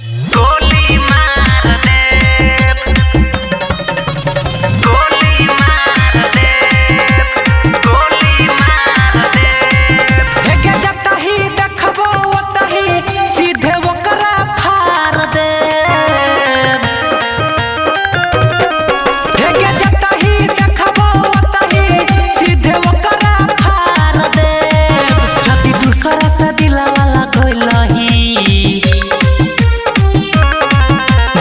गोली मार दे, गोली मार दे, गोली मार दे। हेगे जता ही देखबो ओता ही सीधे ओकरा फाड़ दे। हेगे जता ही देखबो ओता ही सीधे ओकरा फाड़ दे। जदी दूसरा से दिलवा लगलही,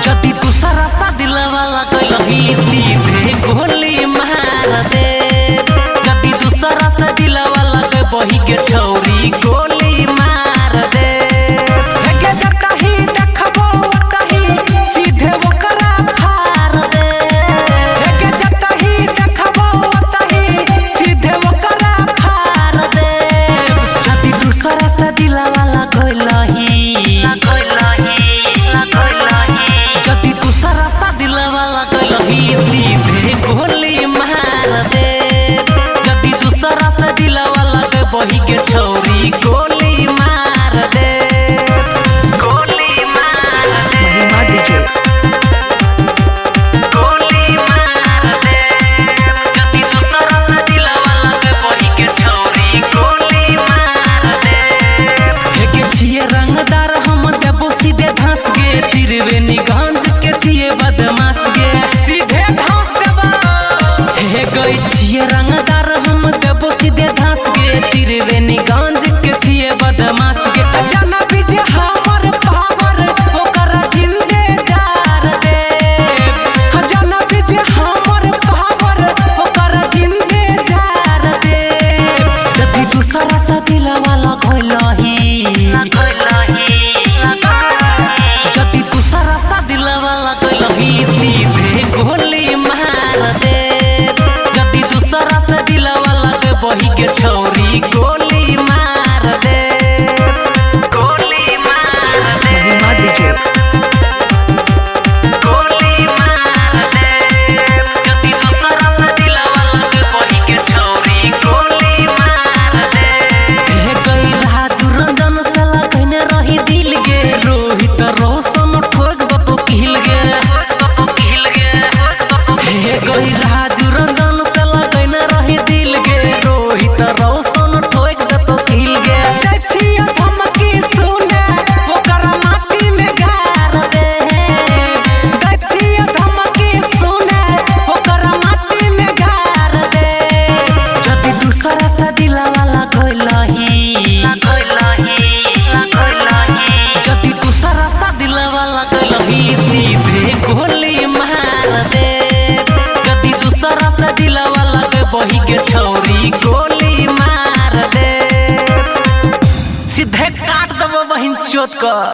जदी दूसरा से दिलवा लगलही सीधे गोली मार दे। जदी दूसरा से दिलवा लगबही के छौरी गोली मार दे। हेगे जता ही देखबो ओता ही सीधे ओकरा फाड़ दे। हेगे जता ही देखबो ओता ही सीधे ओकरा फाड़ दे। जदी दूसरा से दिलवा लगलही, जदी दूसरा से दिलवा लगलही सीधे गोली मार दे। जदी दूसरा से दिलवा लगबही के छौरी गोली मार दे। गोली मार दे, महिमा डीजे गोली मार दे। जदी दूसरा से दिलवा लगबही के छौरी गोली मार दे। हेगे छिए रंगदार हम देबो सीधे धंस गे। त्रिवेणीगंज के छिए बदमाश गे, सीधे धंस देबो। हेगे छिए रंगदार हम देबो सीधे धंस गे। त्रिवेणीगंज के छिए बदमाश गे। जाना बीजे हमर पावर ओकरा जिंदे जार दे। जाना बीजे हमर पावर ओकरा जिंदे जार दे। जदी दूसरा से दिलवा लगलही, जदी दूसरा से दिलवा लगलही सीधे गोली मार दे। जदी दूसरा से दिलवा लगबही के छौरी गोली मार दे। गोली मार दे, महिमा डीजे गोली मार दे। जदी दूसरा से दिलवा लगबही के छौरी गोली मार दे। हे गई राजू रंजन से लगने रही दिल गे। रोहित रोशन ठोक दो तो किल गे। हे गई राजू रंजन से लगने रही दिल गे। रोहित रोशन ठोक दो तो किल गे। देखिए धमकी सुने ओकरा माटी में गाड़ दे। देखिए धमकी सुने ओकरा माटी में गाड़ दे। जदी दूसरा से दिलवा लगलही, जदी दूसरा से दिलवा लगलही सीधे गोली मार दे। जदी दूसरा से दिलवा लगबही के छौरी गोली मार दे। सीधे काट देबो बहिन चोट क।